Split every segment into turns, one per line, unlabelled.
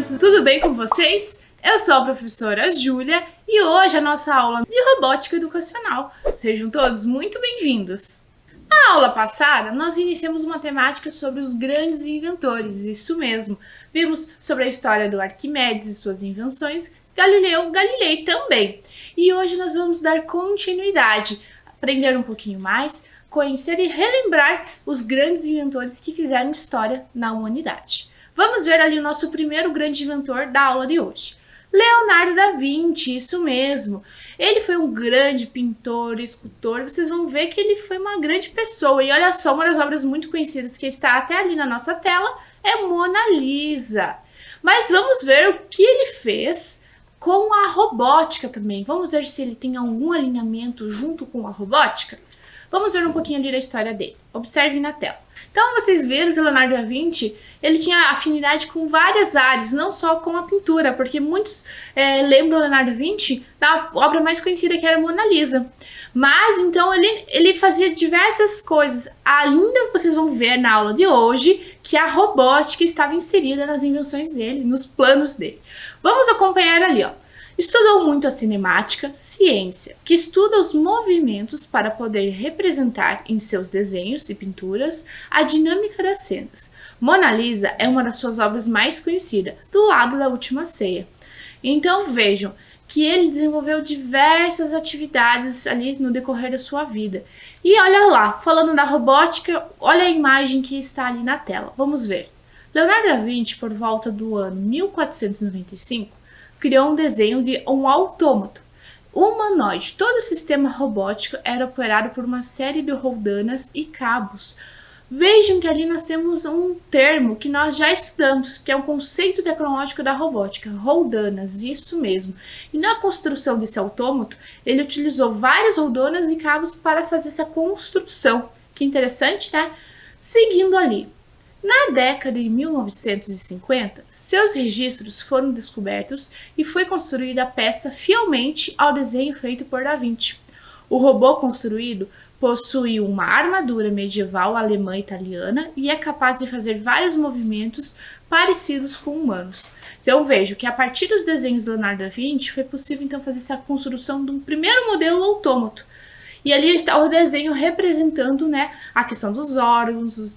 crianças, tudo bem com vocês? Eu sou a professora Júlia e hoje a nossa aula de robótica educacional. Sejam todos muito bem-vindos. Na aula passada, nós iniciamos uma temática sobre os grandes inventores, isso mesmo. Vimos sobre a história do Arquimedes e suas invenções, Galileu Galilei também. E hoje nós vamos dar continuidade, aprender um pouquinho mais, conhecer e relembrar os grandes inventores que fizeram história na humanidade. Vamos ver ali o nosso primeiro grande inventor da aula de hoje. Leonardo da Vinci, isso mesmo. Ele foi um grande pintor, escultor. Vocês vão ver que ele foi uma grande pessoa. E olha só, uma das obras muito conhecidas que está até ali na nossa tela é Mona Lisa. Mas vamos ver o que ele fez com a robótica também. Vamos ver se ele tem algum alinhamento junto com a robótica. Vamos ver um pouquinho ali da história dele. Observem na tela. Então vocês viram que Leonardo da Vinci ele tinha afinidade com várias áreas, não só com a pintura, porque muitos lembram Leonardo da Vinci da obra mais conhecida que era Mona Lisa. Mas então ele fazia diversas coisas. Ainda vocês vão ver na aula de hoje que a robótica estava inserida nas invenções dele, nos planos dele. Vamos acompanhar ali, ó. Estudou muito a cinemática, ciência, que estuda os movimentos para poder representar em seus desenhos e pinturas a dinâmica das cenas. Mona Lisa é uma das suas obras mais conhecidas, do lado da Última Ceia. Então vejam que ele desenvolveu diversas atividades ali no decorrer da sua vida. E olha lá, falando da robótica, olha a imagem que está ali na tela. Vamos ver. Leonardo da Vinci, por volta do ano 1495, criou um desenho de um autômato humanoide. Todo o sistema robótico era operado por uma série de roldanas e cabos. Vejam que ali nós temos um termo que nós já estudamos, que é o conceito tecnológico da robótica, roldanas, isso mesmo. E na construção desse autômato, ele utilizou várias roldanas e cabos para fazer essa construção. Que interessante, né? Seguindo ali. Na década de 1950, seus registros foram descobertos e foi construída a peça fielmente ao desenho feito por Da Vinci. O robô construído possui uma armadura medieval alemã e italiana e é capaz de fazer vários movimentos parecidos com humanos. Então vejo que a partir dos desenhos de Leonardo da Vinci foi possível então fazer essa construção de um primeiro modelo autômato. E ali está o desenho representando, né, a questão dos órgãos, dos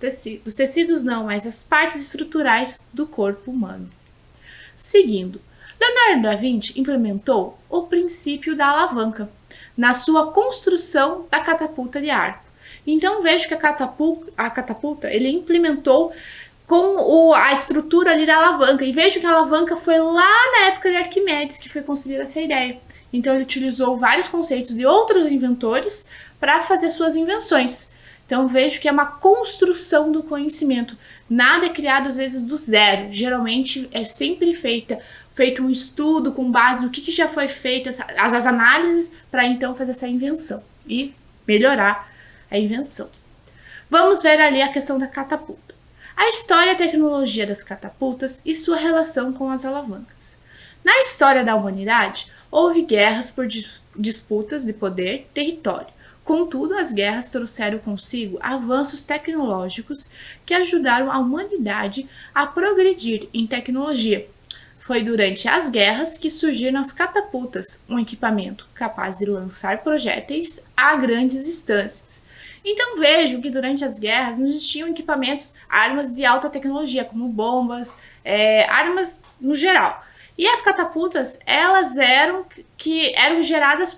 tecidos não, mas as partes estruturais do corpo humano. Seguindo, Leonardo da Vinci implementou o princípio da alavanca na sua construção da catapulta de arco. Então vejo que a catapulta ele implementou com a estrutura ali da alavanca. E vejo que a alavanca foi lá na época de Arquimedes que foi concebida essa ideia. Então ele utilizou vários conceitos de outros inventores para fazer suas invenções. Então vejo que é uma construção do conhecimento. Nada é criado às vezes do zero. Geralmente é sempre feito um estudo com base no que já foi feito, as análises, para então fazer essa invenção e melhorar a invenção. Vamos ver ali a questão da catapulta. A história e a tecnologia das catapultas e sua relação com as alavancas. Na história da humanidade, houve guerras por disputas de poder e território. Contudo, as guerras trouxeram consigo avanços tecnológicos que ajudaram a humanidade a progredir em tecnologia. Foi durante as guerras que surgiram as catapultas, um equipamento capaz de lançar projéteis a grandes distâncias. Então vejam que durante as guerras não existiam equipamentos, armas de alta tecnologia, como bombas, armas no geral. E as catapultas, elas eram geradas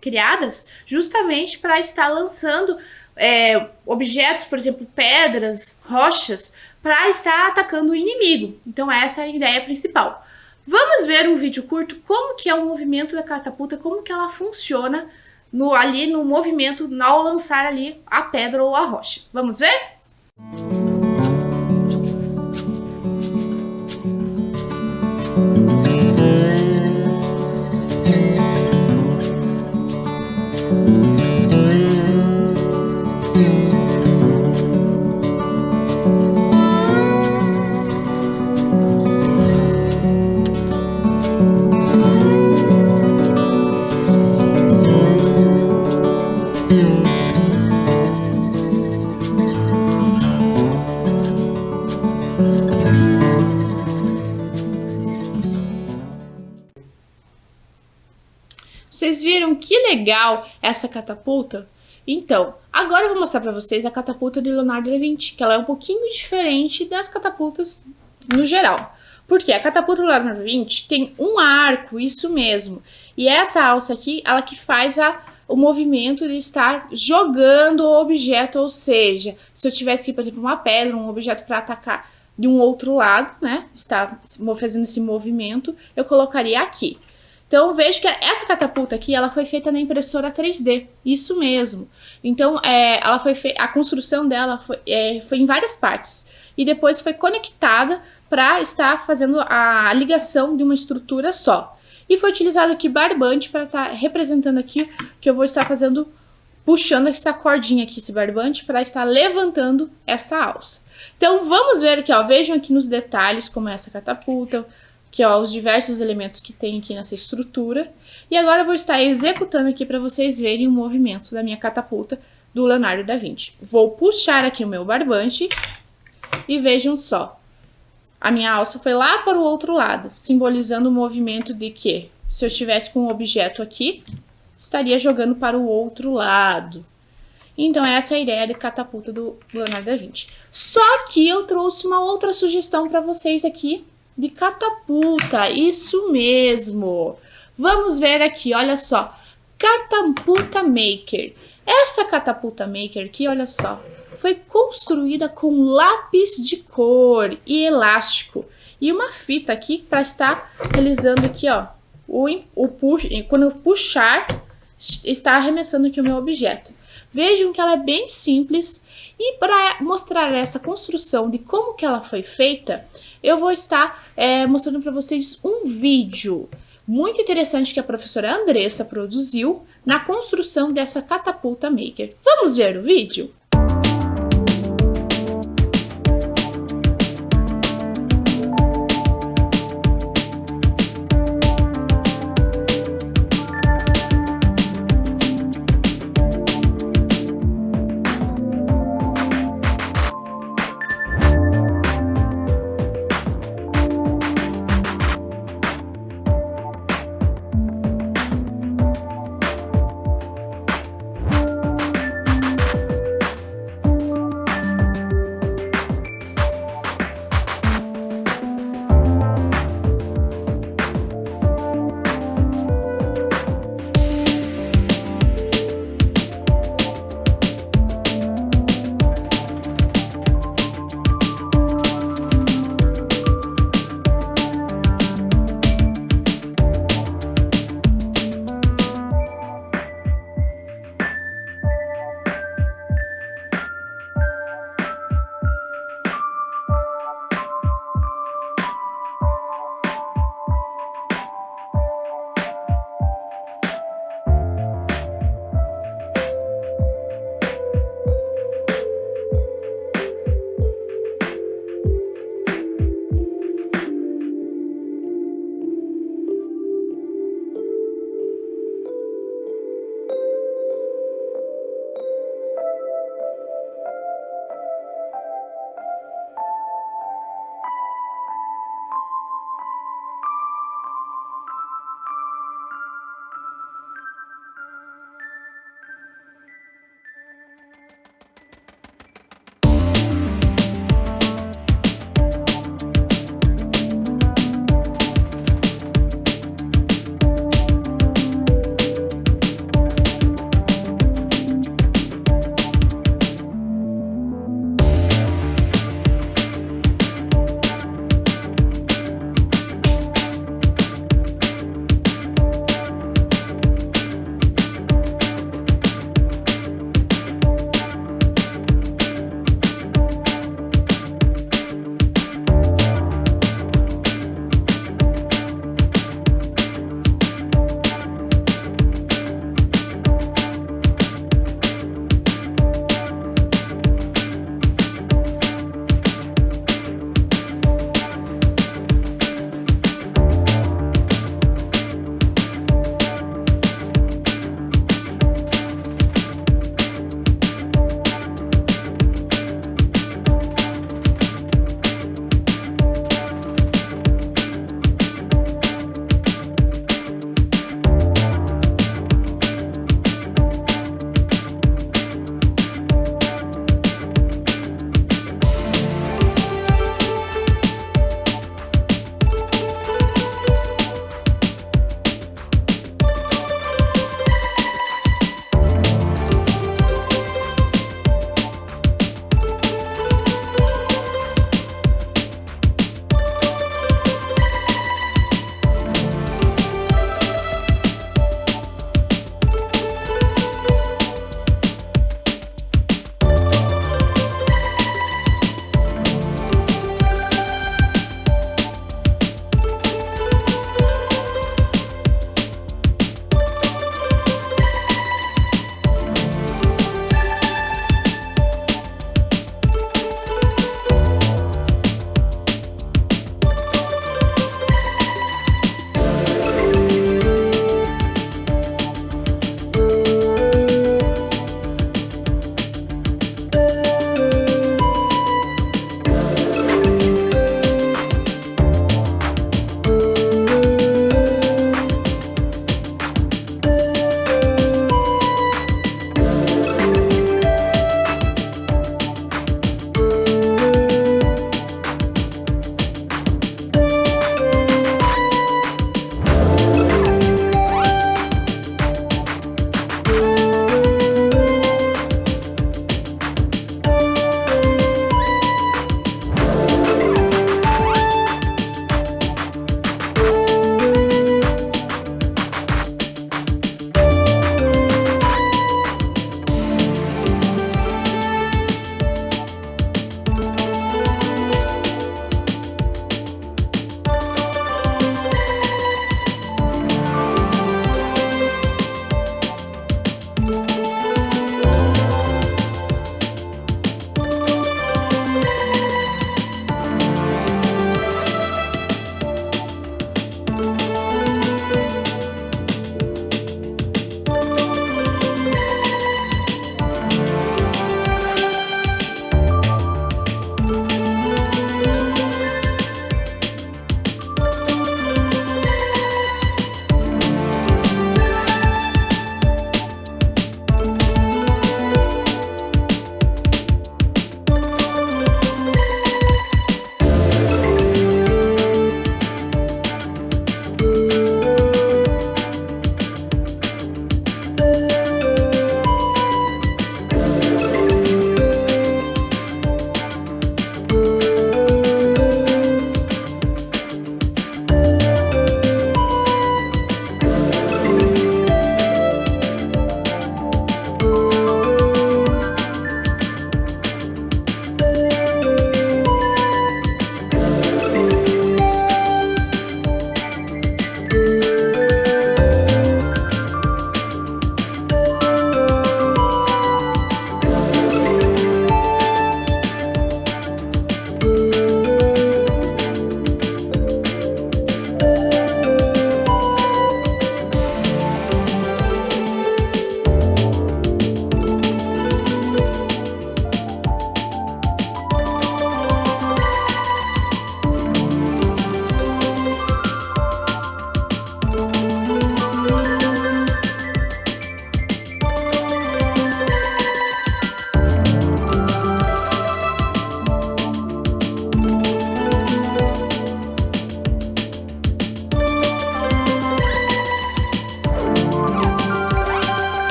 criadas justamente para estar lançando objetos, por exemplo, pedras, rochas, para estar atacando o inimigo. Então essa é a ideia principal. Vamos ver um vídeo curto como que é o movimento da catapulta, como que ela funciona ali no movimento ao lançar ali a pedra ou a rocha. Vamos ver? legal essa catapulta? Então, agora eu vou mostrar para vocês a catapulta de Leonardo da Vinci, que ela é um pouquinho diferente das catapultas no geral. Porque a catapulta do Leonardo da Vinci tem um arco, isso mesmo. E essa alça aqui, ela que faz o movimento de estar jogando o objeto, ou seja, se eu tivesse aqui, por exemplo, uma pedra, um objeto para atacar de um outro lado, né, está fazendo esse movimento, eu colocaria aqui. Então, vejo que essa catapulta aqui, ela foi feita na impressora 3D, isso mesmo. Então, ela foi a construção dela foi em várias partes. E depois foi conectada para estar fazendo a ligação de uma estrutura só. E foi utilizado aqui barbante para estar representando aqui que eu vou estar fazendo, puxando essa cordinha aqui, esse barbante, para estar levantando essa alça. Então, vamos ver aqui, ó, vejam aqui nos detalhes como é essa catapulta, que ó, os diversos elementos que tem aqui nessa estrutura. E agora eu vou estar executando aqui para vocês verem o movimento da minha catapulta do Leonardo da Vinci. Vou puxar aqui o meu barbante e vejam só. A minha alça foi lá para o outro lado, simbolizando o movimento de que, se eu estivesse com um objeto aqui, estaria jogando para o outro lado. Então, essa é a ideia de catapulta do Leonardo da Vinci. Só que eu trouxe uma outra sugestão para vocês aqui de catapulta, isso mesmo. Vamos ver aqui, olha só, Catapulta Maker. Essa Catapulta Maker aqui, olha só, foi construída com lápis de cor e elástico e uma fita aqui para estar realizando aqui, ó, quando eu puxar, está arremessando aqui o meu objeto. Vejam que ela é bem simples e para mostrar essa construção de como que ela foi feita, eu vou estar mostrando para vocês um vídeo muito interessante que a professora Andressa produziu na construção dessa Catapulta Maker. Vamos ver o vídeo?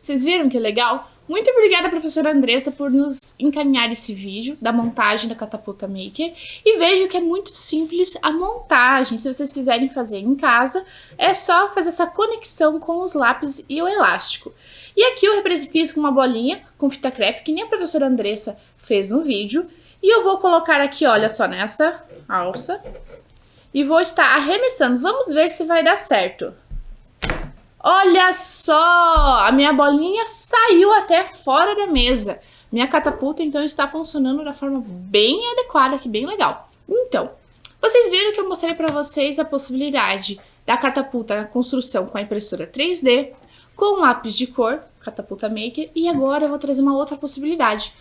Vocês viram que legal? Muito obrigada, professora Andressa, por nos encaminhar esse vídeo da montagem da Catapulta Maker. E vejo que é muito simples a montagem. Se vocês quiserem fazer em casa, é só fazer essa conexão com os lápis e o elástico. E aqui eu fiz com uma bolinha com fita crepe, que nem a professora Andressa fez no vídeo. E eu vou colocar aqui, olha só, nessa alça. E vou estar arremessando. Vamos ver se vai dar certo. Olha só, a minha bolinha saiu até fora da mesa. Minha catapulta, então, está funcionando da forma bem adequada aqui, bem legal. Então, vocês viram que eu mostrei para vocês a possibilidade da catapulta na construção com a impressora 3D, com lápis de cor, Catapulta Maker, e agora eu vou trazer uma outra possibilidade,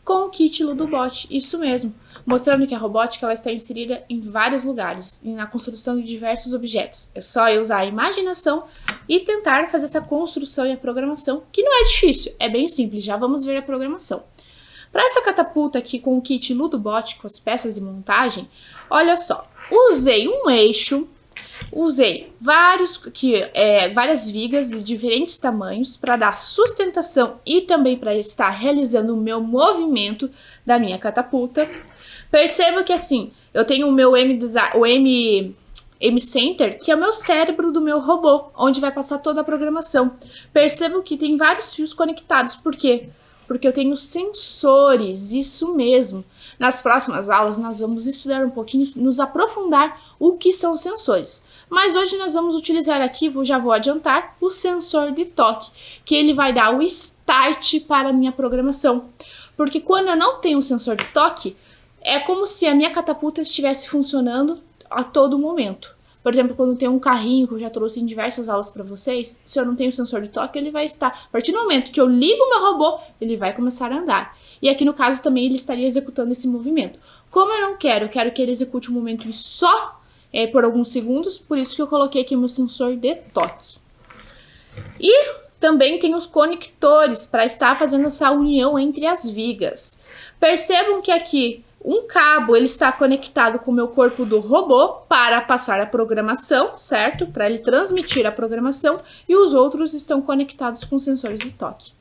com o kit Ludobot, isso mesmo, mostrando que a robótica ela está inserida em vários lugares, na construção de diversos objetos. É só eu usar a imaginação e tentar fazer essa construção e a programação, que não é difícil, é bem simples, já vamos ver a programação. Para essa catapulta aqui com o kit Ludobot, com as peças de montagem, olha só, usei um eixo, usei várias vigas de diferentes tamanhos para dar sustentação e também para estar realizando o meu movimento da minha catapulta. Perceba que assim, eu tenho o meu M-Center, que é o meu cérebro do meu robô, onde vai passar toda a programação. Percebo que tem vários fios conectados, por quê? Porque eu tenho sensores, isso mesmo. Nas próximas aulas nós vamos estudar um pouquinho, nos aprofundar o que são sensores. Mas hoje nós vamos utilizar aqui, já vou adiantar, o sensor de toque, que ele vai dar o start para a minha programação. Porque quando eu não tenho o sensor de toque, é como se a minha catapulta estivesse funcionando a todo momento. Por exemplo, quando tem um carrinho, que eu já trouxe em diversas aulas para vocês, se eu não tenho sensor de toque, ele vai estar... A partir do momento que eu ligo o meu robô, ele vai começar a andar. E aqui no caso também ele estaria executando esse movimento. Como eu não quero, eu quero que ele execute o movimento só por alguns segundos, por isso que eu coloquei aqui o meu sensor de toque. E também tem os conectores para estar fazendo essa união entre as vigas. Percebam que aqui um cabo ele está conectado com o meu corpo do robô para passar a programação, certo? Para ele transmitir a programação, e os outros estão conectados com sensores de toque.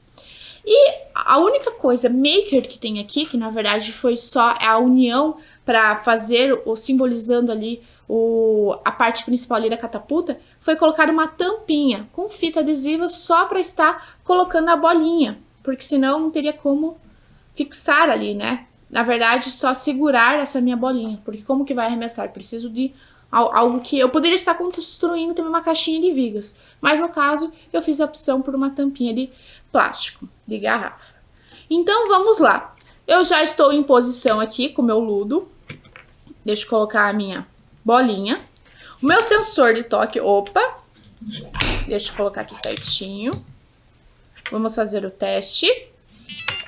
E a única coisa maker que tem aqui, que na verdade foi só a união para fazer, simbolizando ali a parte principal ali da catapulta, foi colocar uma tampinha com fita adesiva só para estar colocando a bolinha, porque senão não teria como fixar ali, né? Na verdade, só segurar essa minha bolinha, porque como que vai arremessar? Preciso de algo que eu poderia estar construindo também uma caixinha de vigas, mas no caso eu fiz a opção por uma tampinha de plástico, de garrafa. Então vamos lá. Eu já estou em posição aqui com o meu ludo. Deixa eu colocar a minha bolinha. O meu sensor de toque, opa, deixa eu colocar aqui certinho. Vamos fazer o teste.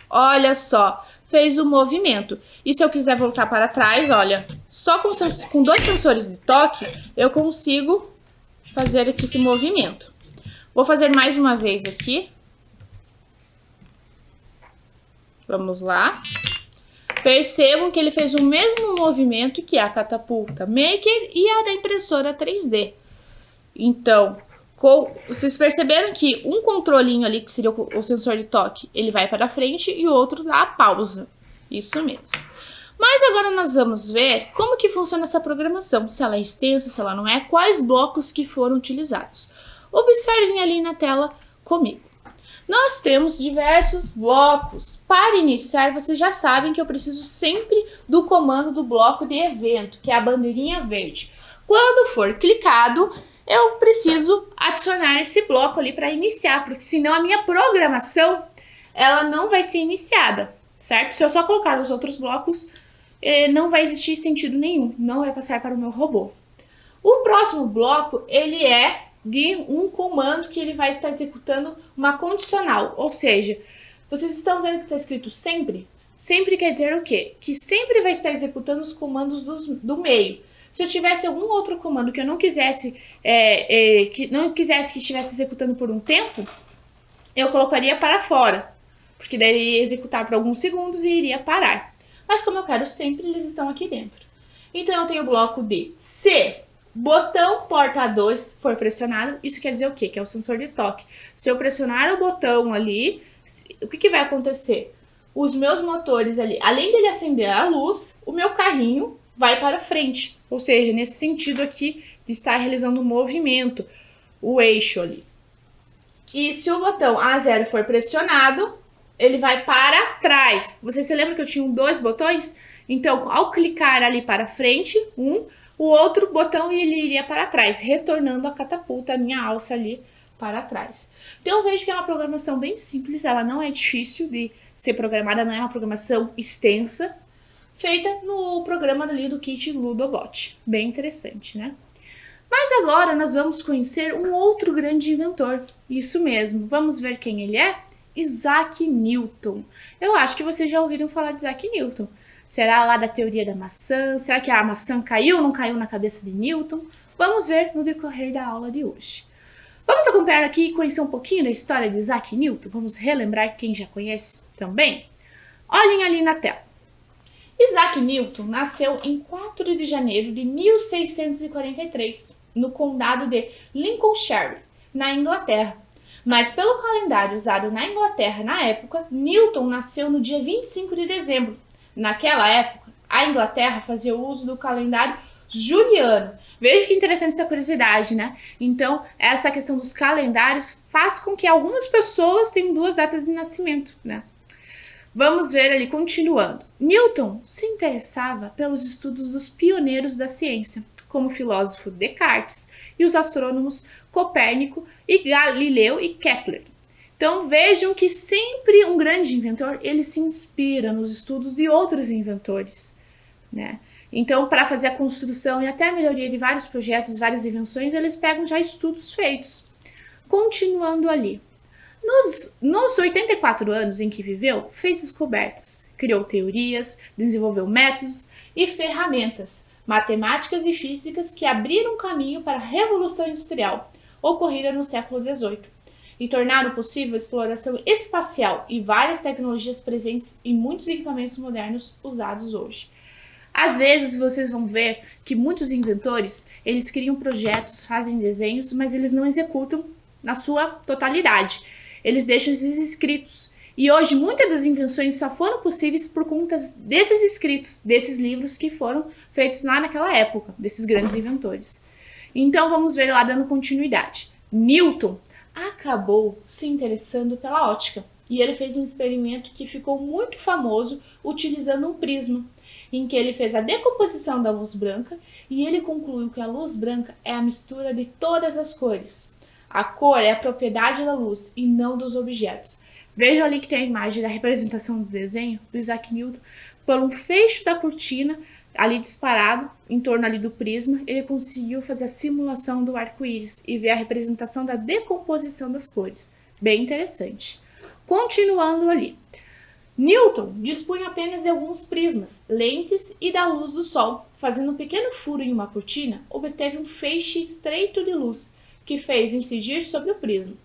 Olha só, fez o movimento. E se eu quiser voltar para trás, olha, só com 2 sensores de toque, eu consigo fazer aqui esse movimento. Vou fazer mais uma vez aqui. Vamos lá. Percebam que ele fez o mesmo movimento que a catapulta Maker e a da impressora 3D. Então, vocês perceberam que um controlinho ali, que seria o sensor de toque, ele vai para frente e o outro dá a pausa. Isso mesmo. Mas agora nós vamos ver como que funciona essa programação, se ela é extensa, se ela não é, quais blocos que foram utilizados. Observem ali na tela comigo. Nós temos diversos blocos. Para iniciar, vocês já sabem que eu preciso sempre do comando do bloco de evento, que é a bandeirinha verde. Quando for clicado, eu preciso adicionar esse bloco ali para iniciar, porque senão a minha programação ela não vai ser iniciada, certo? Se eu só colocar os outros blocos, não vai existir sentido nenhum, não vai passar para o meu robô. O próximo bloco, ele é de um comando que ele vai estar executando uma condicional, ou seja, vocês estão vendo que está escrito sempre? Sempre quer dizer o quê? Que sempre vai estar executando os comandos do meio. Se eu tivesse algum outro comando que eu não quisesse que estivesse executando por um tempo, eu colocaria para fora, porque daí ele ia executar por alguns segundos e iria parar. Mas como eu quero sempre, eles estão aqui dentro. Então eu tenho o bloco de se botão porta 2 for pressionado, isso quer dizer o quê? Que é o sensor de toque. Se eu pressionar o botão ali, o que vai acontecer? Os meus motores ali, além dele acender a luz, o meu carrinho vai para frente. Ou seja, nesse sentido aqui de estar realizando um movimento, o eixo ali. E se o botão A0 for pressionado, ele vai para trás. Vocês se lembram que eu tinha 2 botões? Então, ao clicar ali para frente, o outro botão ele iria para trás, retornando a catapulta, a minha alça ali para trás. Então, eu vejo que é uma programação bem simples, ela não é difícil de ser programada, não é uma programação extensa, feita no programa ali do kit Ludobot. Bem interessante, né? Mas agora nós vamos conhecer um outro grande inventor. Isso mesmo, vamos ver quem ele é? Isaac Newton. Eu acho que vocês já ouviram falar de Isaac Newton. Será lá da teoria da maçã? Será que a maçã caiu ou não caiu na cabeça de Newton? Vamos ver no decorrer da aula de hoje. Vamos acompanhar aqui e conhecer um pouquinho da história de Isaac Newton? Vamos relembrar quem já conhece também? Olhem ali na tela. Isaac Newton nasceu em 4 de janeiro de 1643, no condado de Lincolnshire, na Inglaterra. Mas pelo calendário usado na Inglaterra na época, Newton nasceu no dia 25 de dezembro. Naquela época, a Inglaterra fazia uso do calendário juliano. Veja que interessante essa curiosidade, né? Então, essa questão dos calendários faz com que algumas pessoas tenham 2 datas de nascimento, né? Vamos ver ali, continuando. Newton se interessava pelos estudos dos pioneiros da ciência, como o filósofo Descartes e os astrônomos Copérnico e Galileu e Kepler. Então vejam que sempre um grande inventor, ele se inspira nos estudos de outros inventores, né? Então, para fazer a construção e até a melhoria de vários projetos, várias invenções, eles pegam já estudos feitos. Continuando ali. Nos 84 anos em que viveu, fez descobertas, criou teorias, desenvolveu métodos e ferramentas, matemáticas e físicas que abriram caminho para a Revolução Industrial, ocorrida no século XVIII, e tornaram possível a exploração espacial e várias tecnologias presentes em muitos equipamentos modernos usados hoje. Às vezes vocês vão ver que muitos inventores, eles criam projetos, fazem desenhos, mas eles não executam na sua totalidade. Eles deixam esses escritos. E hoje muitas das invenções só foram possíveis por conta desses escritos, desses livros que foram feitos lá naquela época, desses grandes inventores. Então vamos ver lá dando continuidade. Newton acabou se interessando pela ótica e ele fez um experimento que ficou muito famoso utilizando um prisma, em que ele fez a decomposição da luz branca e ele concluiu que a luz branca é a mistura de todas as cores. A cor é a propriedade da luz e não dos objetos. Vejam ali que tem a imagem da representação do desenho do Isaac Newton. Por um fecho da cortina, ali disparado, em torno ali do prisma, ele conseguiu fazer a simulação do arco-íris e ver a representação da decomposição das cores. Bem interessante. Continuando ali. Newton dispunha apenas de alguns prismas, lentes e da luz do sol. Fazendo um pequeno furo em uma cortina, obteve um feixe estreito de luz, que fez incidir sobre o prisma.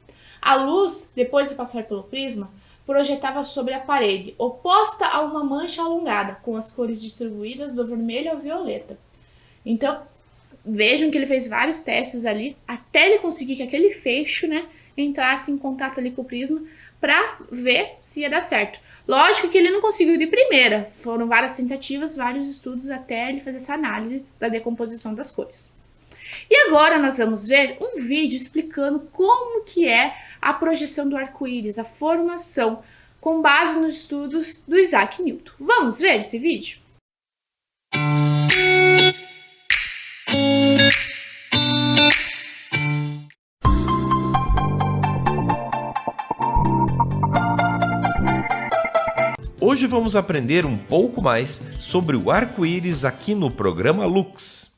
A luz, depois de passar pelo prisma, projetava sobre a parede, oposta a uma mancha alongada, com as cores distribuídas do vermelho ao violeta. Então, vejam que ele fez vários testes ali, até ele conseguir que aquele fecho, entrasse em contato ali com o prisma, para ver se ia dar certo. Lógico que ele não conseguiu de primeira, foram várias tentativas, vários estudos até ele fazer essa análise da decomposição das cores. E agora nós vamos ver um vídeo explicando como que é a projeção do arco-íris, a formação, com base nos estudos do Isaac Newton. Vamos ver esse vídeo?
Hoje vamos aprender um pouco mais sobre o arco-íris aqui no programa Lux.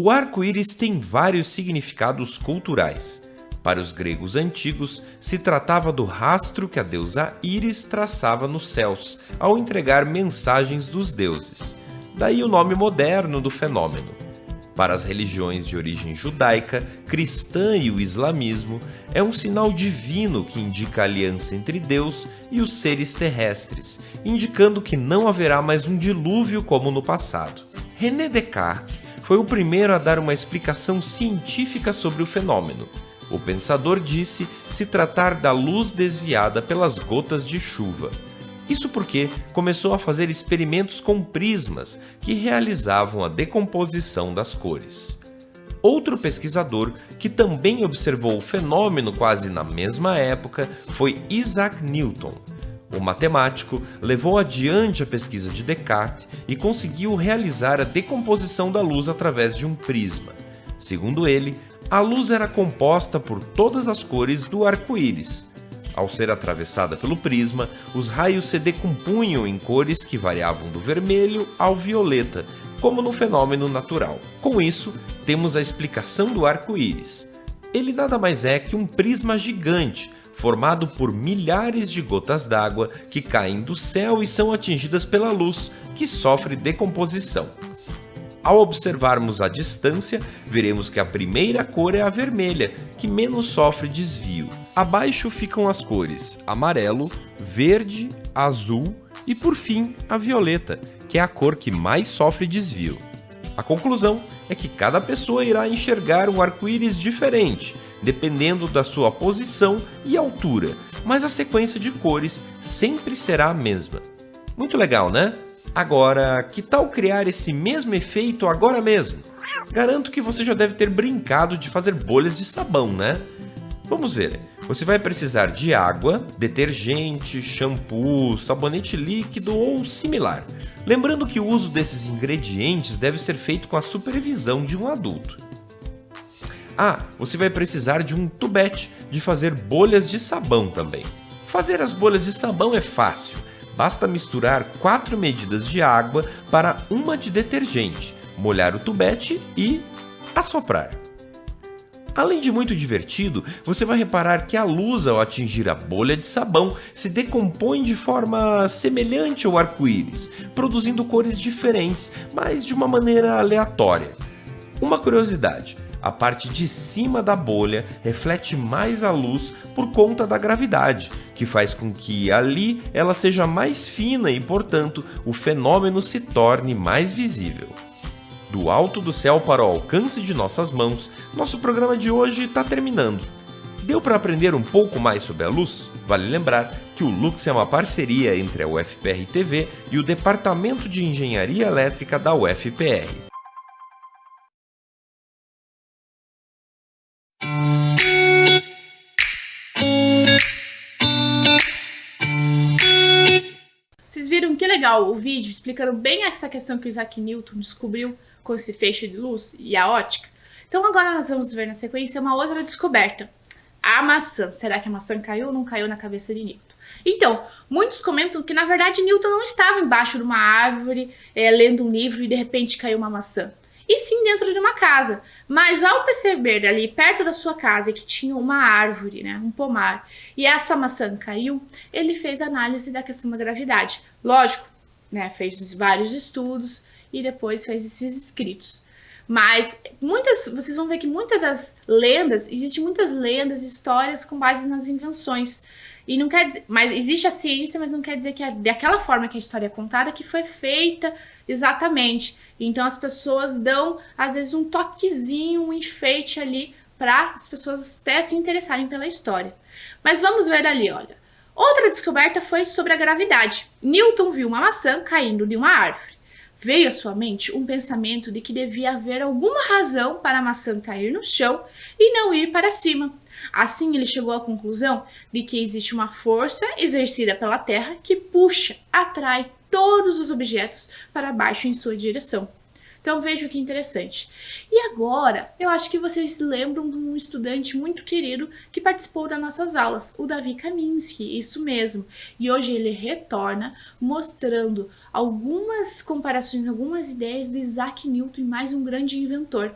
O arco-íris tem vários significados culturais. Para os gregos antigos, se tratava do rastro que a deusa Íris traçava nos céus, ao entregar mensagens dos deuses. Daí o nome moderno do fenômeno. Para as religiões de origem judaica, cristã e o islamismo, é um sinal divino que indica a aliança entre Deus e os seres terrestres, indicando que não haverá mais um dilúvio como no passado. René Descartes foi o primeiro a dar uma explicação científica sobre o fenômeno. O pensador disse se tratar da luz desviada pelas gotas de chuva. Isso porque começou a fazer experimentos com prismas que realizavam a decomposição das cores. Outro pesquisador que também observou o fenômeno quase na mesma época foi Isaac Newton. O matemático levou adiante a pesquisa de Descartes e conseguiu realizar a decomposição da luz através de um prisma. Segundo ele, a luz era composta por todas as cores do arco-íris. Ao ser atravessada pelo prisma, os raios se decompunham em cores que variavam do vermelho ao violeta, como no fenômeno natural. Com isso, temos a explicação do arco-íris. Ele nada mais é que um prisma gigante, formado por milhares de gotas d'água que caem do céu e são atingidas pela luz, que sofre decomposição. Ao observarmos a distância, veremos que a primeira cor é a vermelha, que menos sofre desvio. Abaixo ficam as cores amarelo, verde, azul e, por fim, a violeta, que é a cor que mais sofre desvio. A conclusão é que cada pessoa irá enxergar um arco-íris diferente, dependendo da sua posição e altura, mas a sequência de cores sempre será a mesma. Muito legal, né? Agora, que tal criar esse mesmo efeito agora mesmo? Garanto que você já deve ter brincado de fazer bolhas de sabão, né? Vamos ver. Você vai precisar de água, detergente, shampoo, sabonete líquido ou similar. Lembrando que o uso desses ingredientes deve ser feito com a supervisão de um adulto. Você vai precisar de um tubete de fazer bolhas de sabão também. Fazer as bolhas de sabão é fácil. Basta misturar 4 medidas de água para 1 de detergente, molhar o tubete e assoprar. Além de muito divertido, você vai reparar que a luz, ao atingir a bolha de sabão, se decompõe de forma semelhante ao arco-íris, produzindo cores diferentes, mas de uma maneira aleatória. Uma curiosidade: a parte de cima da bolha reflete mais a luz por conta da gravidade, que faz com que ali ela seja mais fina e, portanto, o fenômeno se torne mais visível. Do alto do céu para o alcance de nossas mãos, nosso programa de hoje está terminando. Deu para aprender um pouco mais sobre a luz? Vale lembrar que o Lux é uma parceria entre a UFPR-TV e o Departamento de Engenharia Elétrica da UFPR.
legal o vídeo explicando bem essa questão que o Isaac Newton descobriu com esse feixe de luz e a ótica? Então agora nós vamos ver na sequência uma outra descoberta. A maçã. Será que a maçã caiu ou não caiu na cabeça de Newton? Então, muitos comentam que na verdade Newton não estava embaixo de uma árvore, lendo um livro e de repente caiu uma maçã. E sim dentro de uma casa. Mas ao perceber ali perto da sua casa que tinha uma árvore, né, um pomar, e essa maçã caiu, ele fez análise da questão da gravidade. Lógico, né, fez vários estudos e depois fez esses escritos. Mas vocês vão ver que muitas das lendas, existem muitas lendas, histórias com base nas invenções. E não quer dizer, mas existe a ciência, mas não quer dizer que é daquela forma que a história é contada que foi feita exatamente. Então as pessoas dão, às vezes, um toquezinho, um enfeite ali para as pessoas até se interessarem pela história. Mas vamos ver ali, olha. Outra descoberta foi sobre a gravidade. Newton viu uma maçã caindo de uma árvore. Veio à sua mente um pensamento de que devia haver alguma razão para a maçã cair no chão e não ir para cima. Assim, ele chegou à conclusão de que existe uma força exercida pela Terra que puxa, atrai todos os objetos para baixo em sua direção. Então veja que interessante. E agora, eu acho que vocês se lembram de um estudante muito querido que participou das nossas aulas, o Davi Kaminski, isso mesmo. E hoje ele retorna mostrando algumas comparações, algumas ideias de Isaac Newton, mais um grande inventor.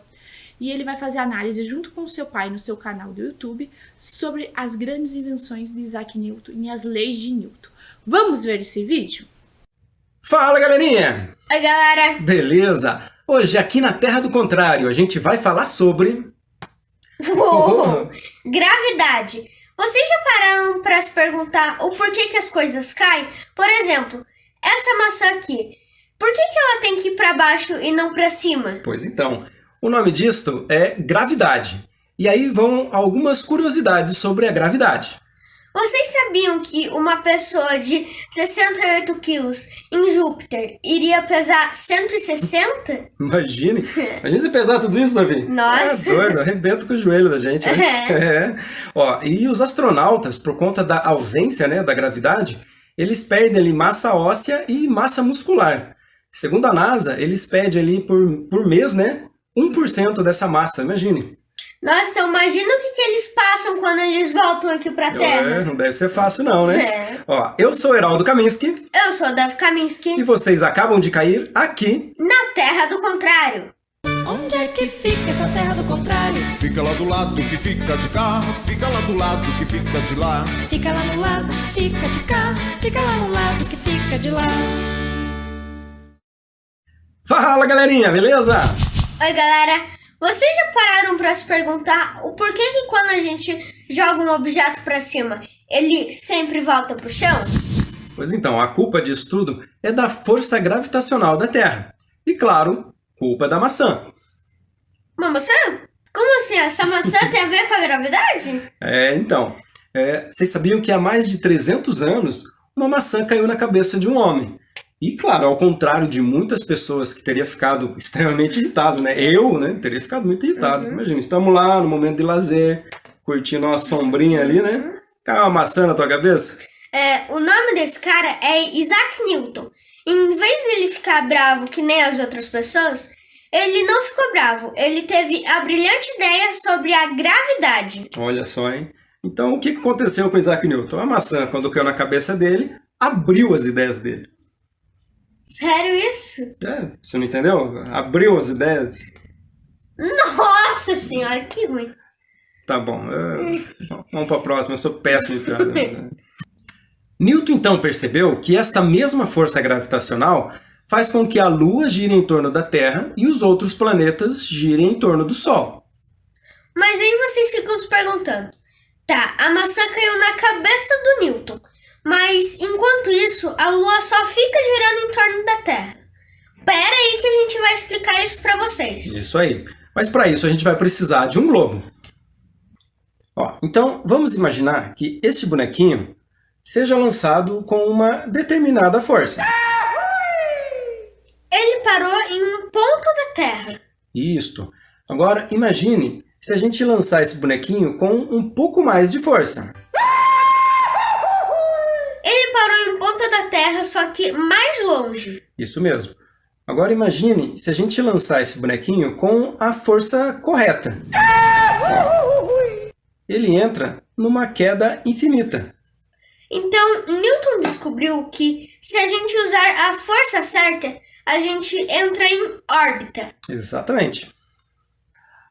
E ele vai fazer análise junto com seu pai no seu canal do YouTube sobre as grandes invenções de Isaac Newton e as leis de Newton. Vamos ver esse vídeo?
Fala, galerinha!
Oi, galera!
Beleza? Hoje, aqui na Terra do Contrário, a gente vai falar sobre...
Gravidade. Vocês já pararam para se perguntar o porquê que as coisas caem? Por exemplo, essa maçã aqui. Por que ela tem que ir para baixo e não para cima?
Pois então, o nome disto é gravidade. E aí vão algumas curiosidades sobre a gravidade.
Vocês sabiam que uma pessoa de 68 quilos em Júpiter iria pesar 160?
Imagine você pesar tudo isso, Davi.
Nossa!
É doido, arrebenta com o joelho da gente, né? É. Ó, e os astronautas, por conta da ausência, né, da gravidade, eles perdem ali massa óssea e massa muscular. Segundo a NASA, eles perdem ali por mês, né, 1% dessa massa, imagine.
Nossa, então imagina o que eles passam quando eles voltam aqui pra Terra.
Não deve ser fácil não, né?
É.
Ó, eu sou Heraldo Kaminski.
Eu sou o Davi Kaminski.
E vocês acabam de cair aqui
na Terra do Contrário.
Onde é que fica essa Terra do Contrário?
Fica lá do lado que fica de cá, fica lá do lado que fica de lá.
Fica lá no lado que fica de cá, fica lá no lado que fica de lá.
Fala, galerinha, beleza?
Oi, galera. Vocês já pararam para se perguntar o porquê que quando a gente joga um objeto para cima, ele sempre volta pro chão?
Pois então, a culpa disso tudo é da força gravitacional da Terra. E claro, culpa da maçã.
Uma maçã? Como assim? Essa maçã tem a ver com a gravidade?
Então, vocês sabiam que há mais de 300 anos, uma maçã caiu na cabeça de um homem. E, claro, ao contrário de muitas pessoas que teria ficado extremamente irritado, né? Eu, né, teria ficado muito irritado. Imagina, estamos lá no momento de lazer, curtindo uma sombrinha ali, né? Caiu uma maçã na tua cabeça?
O nome desse cara é Isaac Newton. Em vez de ele ficar bravo que nem as outras pessoas, ele não ficou bravo. Ele teve a brilhante ideia sobre a gravidade.
Olha só, hein? Então, o que aconteceu com Isaac Newton? A maçã, quando caiu na cabeça dele, abriu as ideias dele.
Sério isso?
Você não entendeu? Abriu as ideias.
Nossa senhora, que ruim.
Tá bom, vamos para a próxima, eu sou péssimo em piada. Newton então percebeu que esta mesma força gravitacional faz com que a Lua gire em torno da Terra e os outros planetas girem em torno do Sol.
Mas aí vocês ficam se perguntando, tá, a maçã caiu na cabeça do Newton, mas enquanto isso, a Lua só fica girando em torno da Terra. Pera aí que a gente vai explicar isso pra vocês.
Isso aí. Mas para isso a gente vai precisar de um globo. Ó, então vamos imaginar que esse bonequinho seja lançado com uma determinada força.
Ele parou em um ponto da Terra.
Isto. Agora imagine se a gente lançar esse bonequinho com um pouco mais de força.
Ele parou em um ponto da Terra só que mais longe.
Isso mesmo. Agora imagine se a gente lançar esse bonequinho com a força correta. Ele entra numa queda infinita.
Então, Newton descobriu que se a gente usar a força certa, a gente entra em órbita.
Exatamente.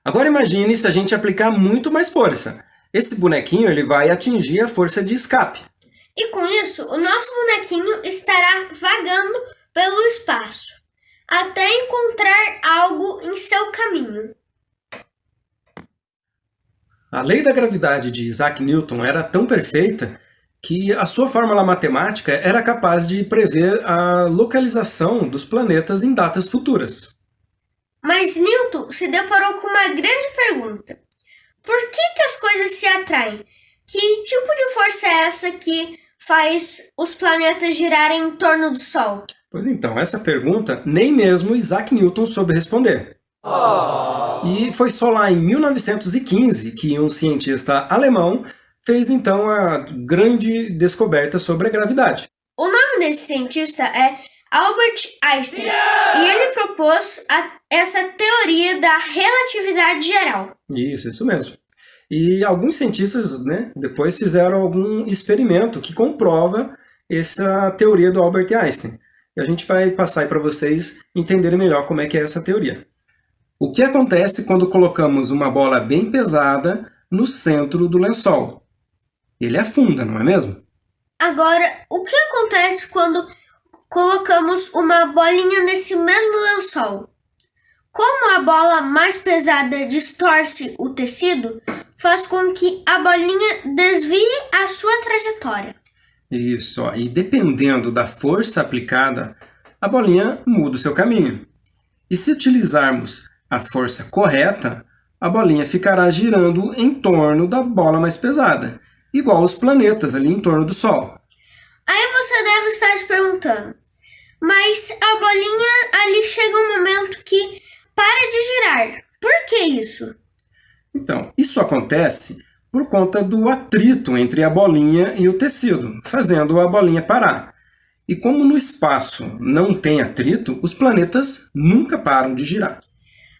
Agora imagine se a gente aplicar muito mais força. Esse bonequinho ele vai atingir a força de escape.
E com isso, o nosso bonequinho estará vagando pelo espaço, até encontrar algo em seu caminho.
A lei da gravidade de Isaac Newton era tão perfeita que a sua fórmula matemática era capaz de prever a localização dos planetas em datas futuras.
Mas Newton se deparou com uma grande pergunta. Por que as coisas se atraem? Que tipo de força é essa que faz os planetas girarem em torno do Sol?
Pois então, essa pergunta nem mesmo Isaac Newton soube responder. E foi só lá em 1915 que um cientista alemão fez então a grande descoberta sobre a gravidade.
O nome desse cientista é Albert Einstein, e ele propôs essa teoria da relatividade geral.
Isso mesmo. E alguns cientistas, depois fizeram algum experimento que comprova essa teoria do Albert Einstein. E a gente vai passar aí para vocês entenderem melhor como é que é essa teoria. O que acontece quando colocamos uma bola bem pesada no centro do lençol? Ele afunda, não é mesmo?
Agora, o que acontece quando colocamos uma bolinha nesse mesmo lençol? Como a bola mais pesada distorce o tecido, faz com que a bolinha desvie a sua trajetória.
Isso, ó. E dependendo da força aplicada, a bolinha muda o seu caminho. E se utilizarmos a força correta, a bolinha ficará girando em torno da bola mais pesada, igual os planetas ali em torno do Sol.
Aí você deve estar se perguntando, mas a bolinha ali chega um momento que para de girar. Por que isso?
Então, isso acontece por conta do atrito entre a bolinha e o tecido, fazendo a bolinha parar. E como no espaço não tem atrito, os planetas nunca param de girar.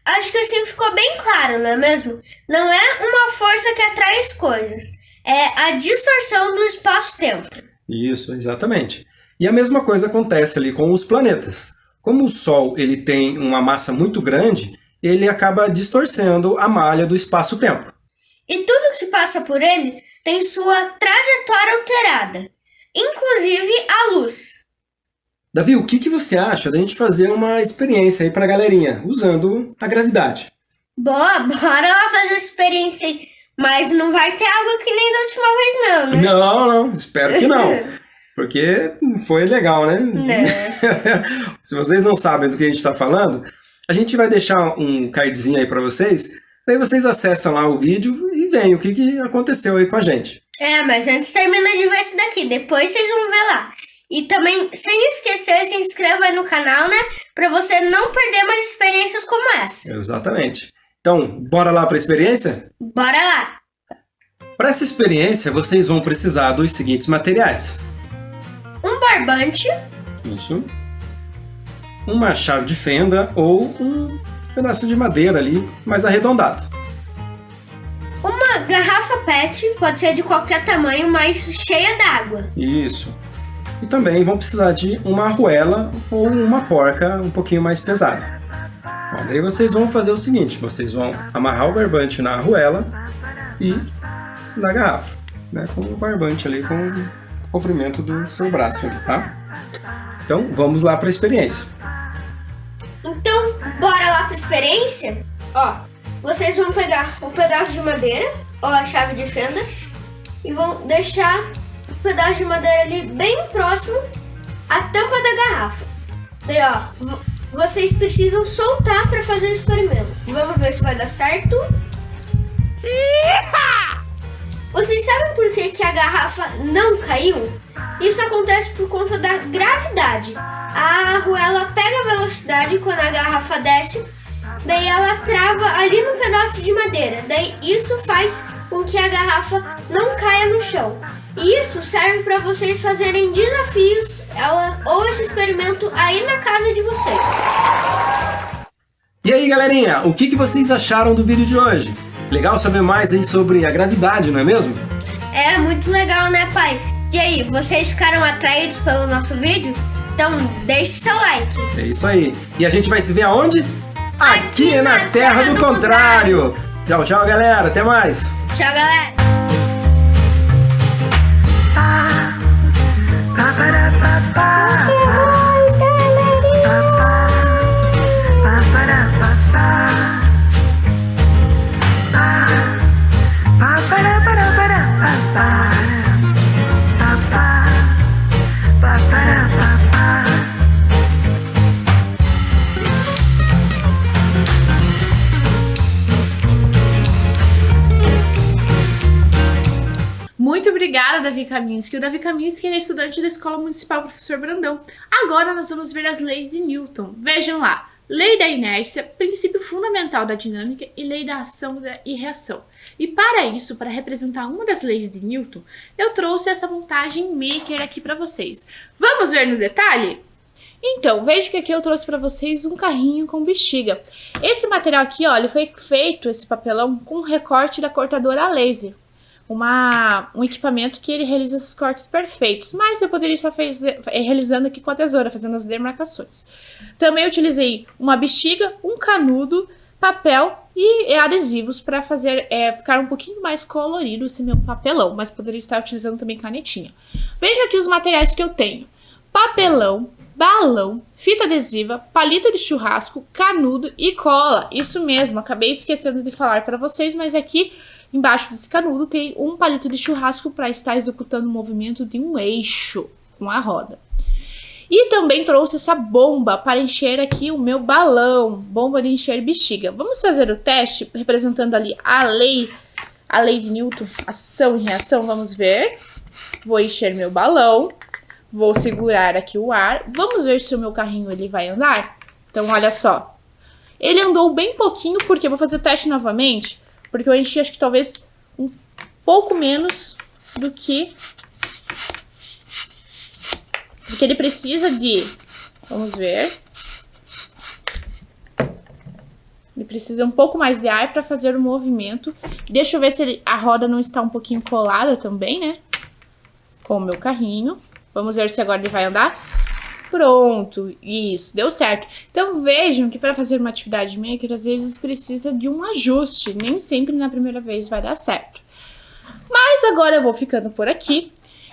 Acho que assim ficou bem claro, não é mesmo? Não é uma força que atrai as coisas, é a distorção do espaço-tempo.
Isso, exatamente. E a mesma coisa acontece ali com os planetas. Como o Sol ele tem uma massa muito grande, ele acaba distorcendo a malha do espaço-tempo.
E tudo que passa por ele tem sua trajetória alterada, inclusive a luz.
Davi, o que você acha da gente fazer uma experiência aí pra galerinha, usando a gravidade?
Boa, bora lá fazer essa experiência aí. Mas não vai ter água que nem da última vez não, né?
Não, espero que não. Porque foi legal, né? Se vocês não sabem do que a gente está falando, a gente vai deixar um cardzinho aí para vocês. Daí vocês acessam lá o vídeo e veem o que aconteceu aí com a gente.
Mas antes termina de ver esse daqui, depois vocês vão ver lá. E também, sem esquecer, se inscreva aí no canal, né? Para você não perder mais experiências como essa.
Exatamente. Então, bora lá para a experiência?
Bora lá!
Para essa experiência, vocês vão precisar dos seguintes materiais.
Um barbante.
Isso. Uma chave de fenda ou um pedaço de madeira ali, mais arredondado.
Uma garrafa PET, pode ser de qualquer tamanho, mas cheia d'água.
Isso. E também vão precisar de uma arruela ou uma porca um pouquinho mais pesada. Bom, daí vocês vão fazer o seguinte, vocês vão amarrar o barbante na arruela e na garrafa, né, com o barbante ali com o comprimento do seu braço ali, tá? Então, vamos lá para a experiência.
Então, bora lá pra experiência? Ó, vocês vão pegar um pedaço de madeira, ou a chave de fenda, e vão deixar o pedaço de madeira ali bem próximo à tampa da garrafa. Daí, ó, vocês precisam soltar para fazer o experimento. Vamos ver se vai dar certo. Vocês sabem por que a garrafa não caiu? Isso acontece por conta da gravidade. A arruela pega a velocidade quando a garrafa desce, daí ela trava ali no pedaço de madeira. Daí isso faz com que a garrafa não caia no chão. Isso serve para vocês fazerem desafios ou esse experimento aí na casa de vocês.
E aí, galerinha, o que vocês acharam do vídeo de hoje? Legal saber mais aí sobre a gravidade, não é mesmo?
É muito legal, né, pai? E aí, vocês ficaram atraídos pelo nosso vídeo? Então deixe seu like.
É isso aí. E a gente vai se ver aonde? Aqui na Terra do Contrário. Tchau, tchau, galera. Até mais.
Tchau, galera.
Muito obrigada, Davi Kaminski. O Davi Kaminski é estudante da Escola Municipal Professor Brandão. Agora nós vamos ver as leis de Newton. Vejam lá. Lei da inércia, princípio fundamental da dinâmica e lei da ação e reação. E para isso, para representar uma das leis de Newton, eu trouxe essa montagem maker aqui para vocês. Vamos ver no detalhe? Então, veja que aqui eu trouxe para vocês um carrinho com bexiga. Esse material aqui, ó, ele foi feito, esse papelão, com recorte da cortadora a laser. Um equipamento que ele realiza esses cortes perfeitos, mas eu poderia estar realizando aqui com a tesoura, fazendo as demarcações. Também utilizei uma bexiga, um canudo, papel e adesivos para fazer ficar um pouquinho mais colorido esse meu papelão, mas poderia estar utilizando também canetinha. Veja aqui os materiais que eu tenho: papelão, balão, fita adesiva, palito de churrasco, canudo e cola. Isso mesmo, acabei esquecendo de falar para vocês, mas aqui embaixo desse canudo tem um palito de churrasco para estar executando o movimento de um eixo com a roda. E também trouxe essa bomba para encher aqui o meu balão, bomba de encher bexiga. Vamos fazer o teste representando ali a lei de Newton, ação e reação, vamos ver. Vou encher meu balão, vou segurar aqui o ar, vamos ver se o meu carrinho ele vai andar. Então olha só, ele andou bem pouquinho porque eu vou fazer o teste novamente. Porque eu enchi, acho que talvez um pouco menos do que ele precisa de. Vamos ver. Ele precisa um pouco mais de ar para fazer o movimento. Deixa eu ver se a roda não está um pouquinho colada também, né? Com o meu carrinho. Vamos ver se agora ele vai andar. Pronto, isso, deu certo. Então vejam que para fazer uma atividade maker, às vezes precisa de um ajuste, nem sempre na primeira vez vai dar certo. Mas agora eu vou ficando por aqui.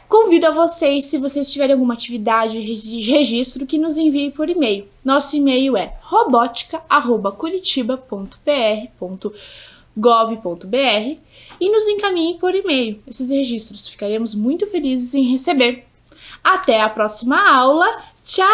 Convido a vocês, se vocês tiverem alguma atividade de registro, que nos enviem por e-mail. Nosso e-mail é robotica@curitiba.pr.gov.br e nos encaminhem por e-mail esses registros. Ficaremos muito felizes em receber. Até a próxima aula. Tchau!